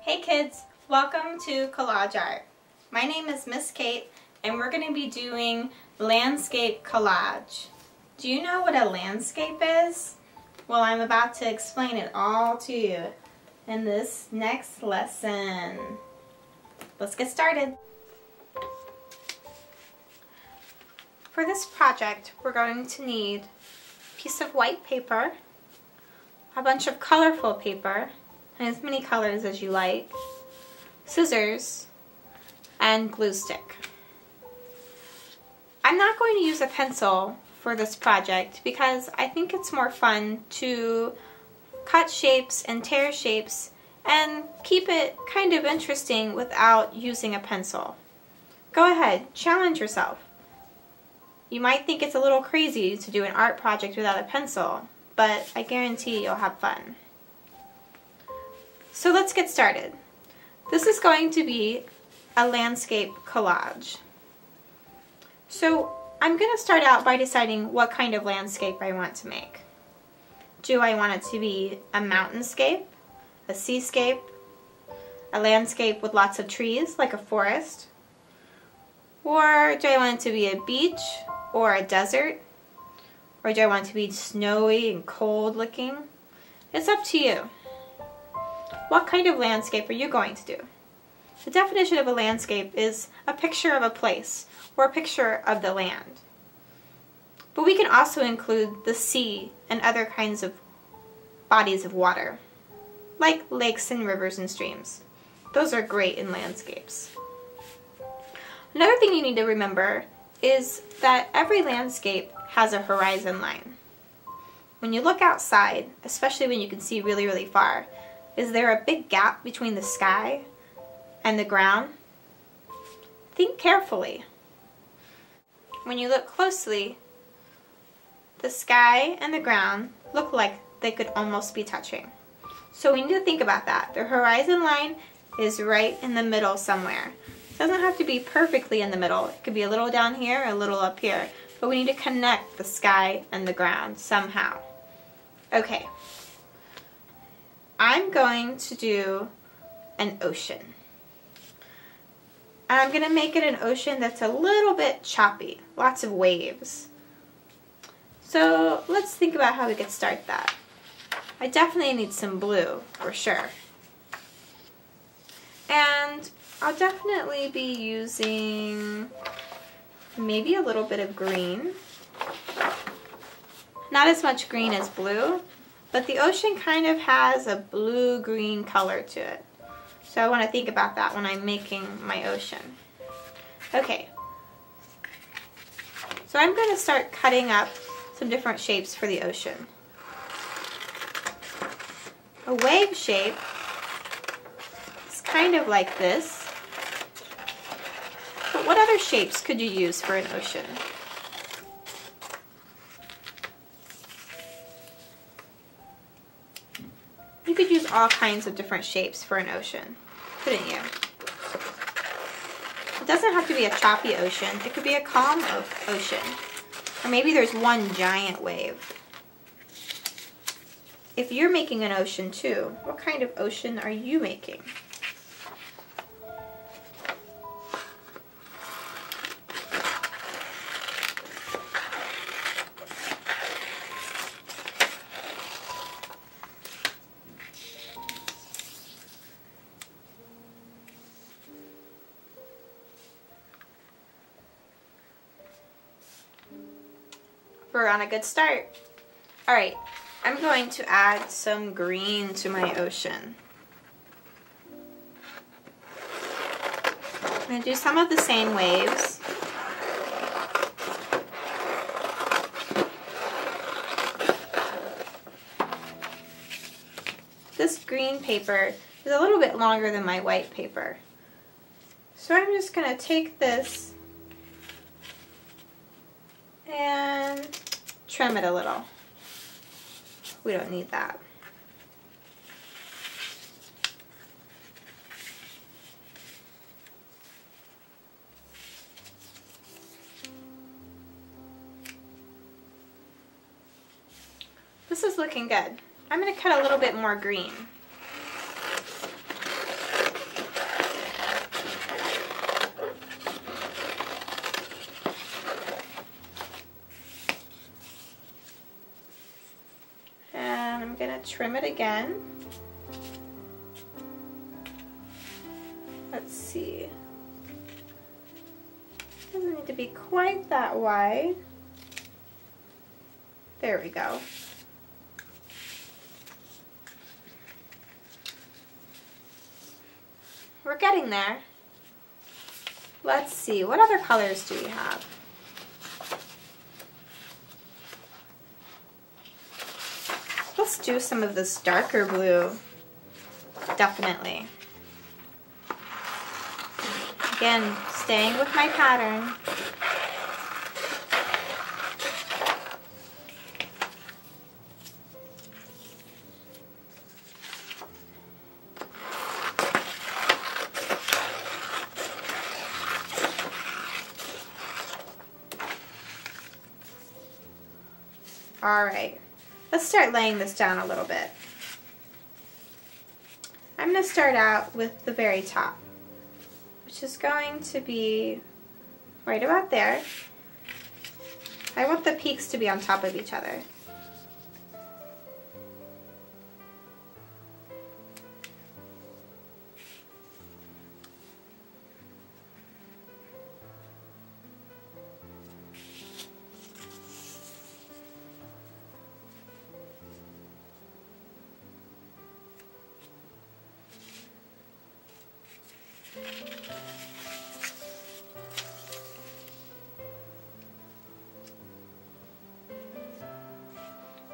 Hey kids, welcome to Collage Art. My name is Miss Kate and we're going to be doing landscape collage. Do you know what a landscape is? Well, I'm about to explain it all to you in this next lesson. Let's get started. For this project, we're going to need a piece of white paper, a bunch of colorful paper, and as many colors as you like, scissors, and glue stick. I'm not going to use a pencil for this project because I think it's more fun to cut shapes and tear shapes and keep it kind of interesting without using a pencil. Go ahead, challenge yourself. You might think it's a little crazy to do an art project without a pencil, but I guarantee you'll have fun. So let's get started. This is going to be a landscape collage. So I'm going to start out by deciding what kind of landscape I want to make. Do I want it to be a mountainscape, a seascape, a landscape with lots of trees like a forest? Or do I want it to be a beach or a desert? Or do I want it to be snowy and cold looking? It's up to you. What kind of landscape are you going to do? The definition of a landscape is a picture of a place or a picture of the land. But we can also include the sea and other kinds of bodies of water, like lakes and rivers and streams. Those are great in landscapes. Another thing you need to remember is that every landscape has a horizon line. When you look outside, especially when you can see really, really far, is there a big gap between the sky and the ground? Think carefully. When you look closely, the sky and the ground look like they could almost be touching. So we need to think about that. The horizon line is right in the middle somewhere. It doesn't have to be perfectly in the middle. It could be a little down here, a little up here. But we need to connect the sky and the ground somehow. Okay. I'm going to do an ocean. And I'm going to make it an ocean that's a little bit choppy, lots of waves. So let's think about how we could start that. I definitely need some blue, for sure. And I'll definitely be using maybe a little bit of green. Not as much green as blue, but the ocean kind of has a blue-green color to it. So I want to think about that when I'm making my ocean. Okay. So I'm going to start cutting up some different shapes for the ocean. A wave shape is kind of like this. But what other shapes could you use for an ocean? You could use all kinds of different shapes for an ocean, couldn't you? It doesn't have to be a choppy ocean. It could be a calm ocean. Or maybe there's one giant wave. If you're making an ocean too, what kind of ocean are you making? We're on a good start. Alright, I'm going to add some green to my ocean. I'm going to do some of the same waves. This green paper is a little bit longer than my white paper. So I'm just going to take this and trim it a little. We don't need that. This is looking good. I'm going to cut a little bit more green. to trim it again. Let's see. Doesn't need to be quite that wide. There we go. We're getting there. Let's see, what other colors do we have? Let's do some of this darker blue. Definitely. Again, staying with my pattern. All right, let's start laying this down a little bit. I'm going to start out with the very top, which is going to be right about there. I want the peaks to be on top of each other.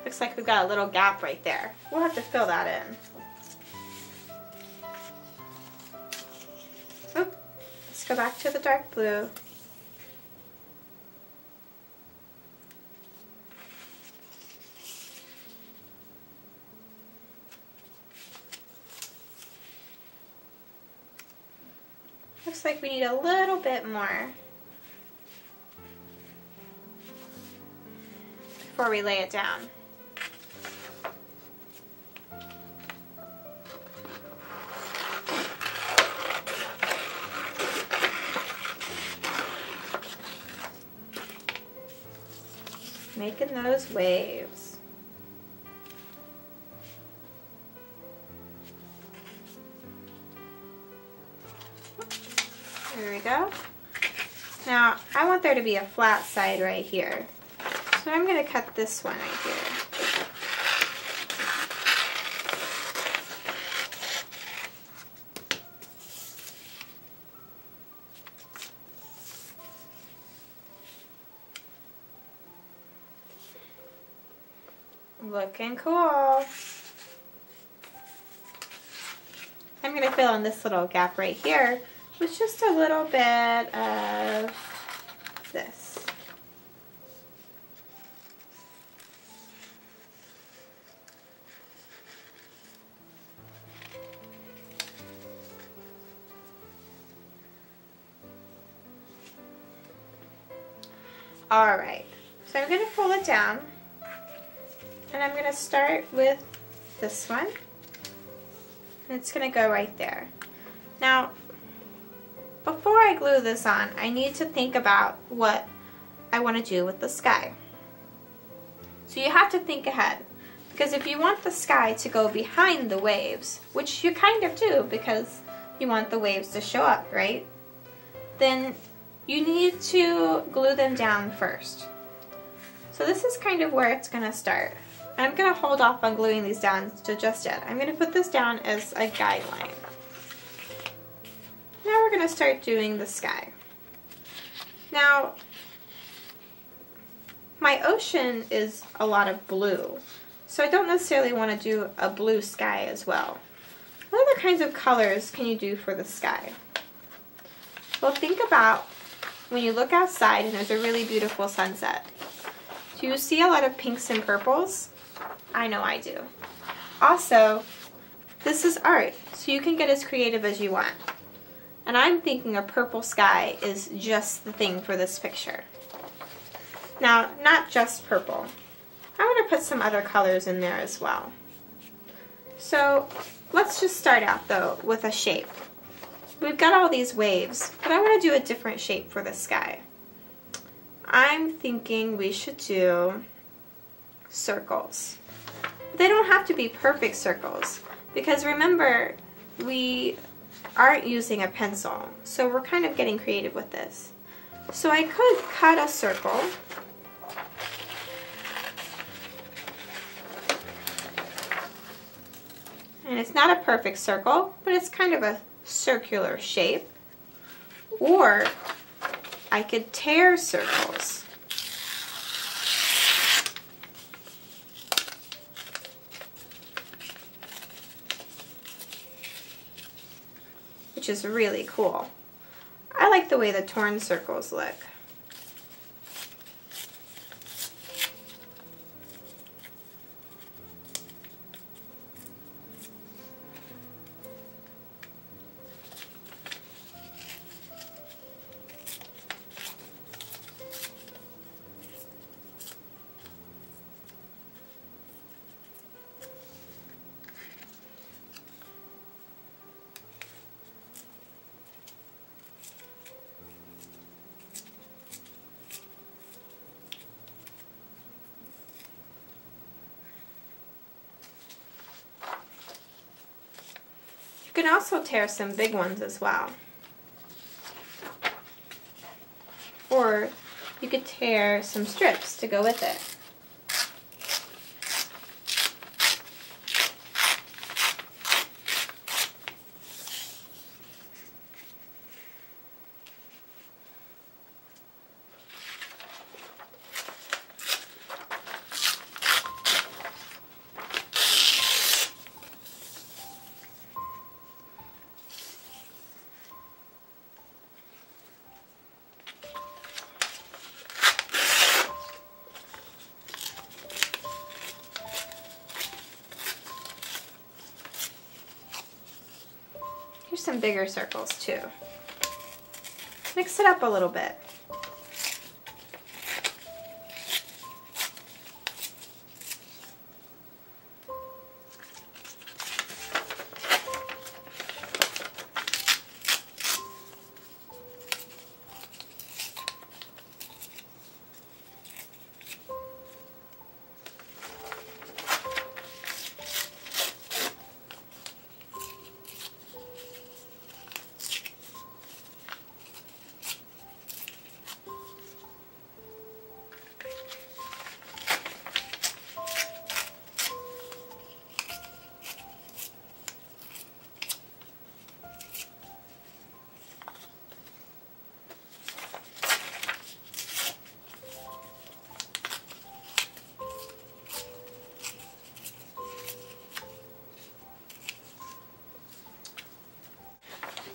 Looks like we've got a little gap right there. We'll have to fill that in. Oop. Let's go back to the dark blue. Looks like we need a little bit more before we lay it down. Making those waves. There we go. Now, I want there to be a flat side right here. So I'm going to cut this one right here. Looking cool. I'm going to fill in this little gap right here with just a little bit of this. All right, so I'm going to pull it down. And I'm going to start with this one, and it's going to go right there. Now, before I glue this on, I need to think about what I want to do with the sky. So you have to think ahead, because if you want the sky to go behind the waves, which you kind of do because you want the waves to show up, right? Then you need to glue them down first. So this is kind of where it's going to start. I'm going to hold off on gluing these down to just yet. I'm going to put this down as a guideline. Now we're going to start doing the sky. Now, my ocean is a lot of blue, so I don't necessarily want to do a blue sky as well. What other kinds of colors can you do for the sky? Well, think about when you look outside and there's a really beautiful sunset. Do you see a lot of pinks and purples? I know I do. Also, this is art, so you can get as creative as you want. And I'm thinking a purple sky is just the thing for this picture. Now, not just purple. I want to put some other colors in there as well. So, let's just start out though with a shape. We've got all these waves, but I want to do a different shape for the sky. I'm thinking we should do circles. they don't have to be perfect circles, because remember, we aren't using a pencil, so we're kind of getting creative with this. So I could cut a circle. And it's not a perfect circle, but it's kind of a circular shape. Or I could tear circles. Which is really cool. I like the way the torn circles look. You can also tear some big ones as well. Or you could tear some strips to go with it. Here's some bigger circles too. Mix it up a little bit.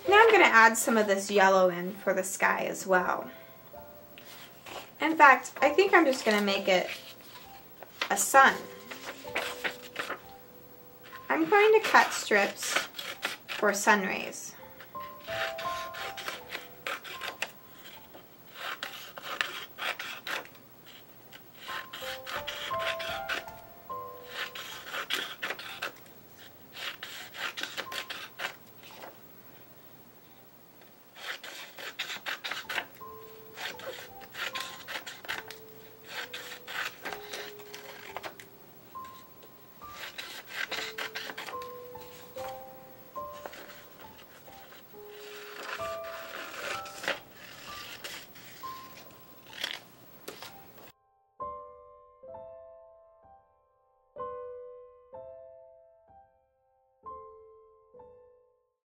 Now I'm going to add some of this yellow in for the sky as well. In fact, I think I'm just going to make it a sun. I'm going to cut strips for sun rays.